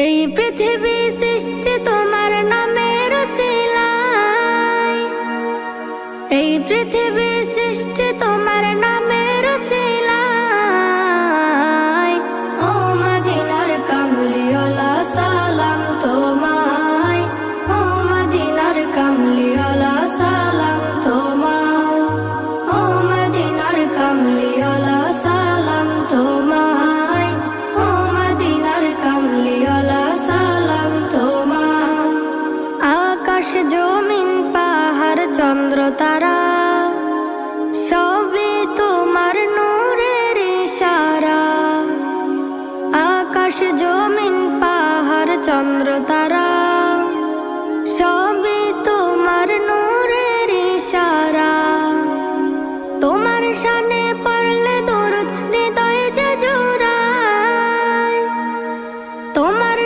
এই পৃথিবী সৃষ্টি তোমার নামের উসিলায়, এই পৃথিবী সৃষ্টি তোমার নামের উসিলায়। ও মদিনার কামলিওয়ালা সালাম তোমায়, ও মদিনার কামলিওয়ালা সালাম তোমায়, ও মদিনার কামলিওয়ালা সালাম তোমায়, ও মদিনার কামলিওয়ালা সালাম তোমায়। আকাশ জমিন পাহাড় চন্দ্র তারা সবই তোমার নূরের ইশারা। আকাশ জমিন পাহাড় চন্দ্র তারা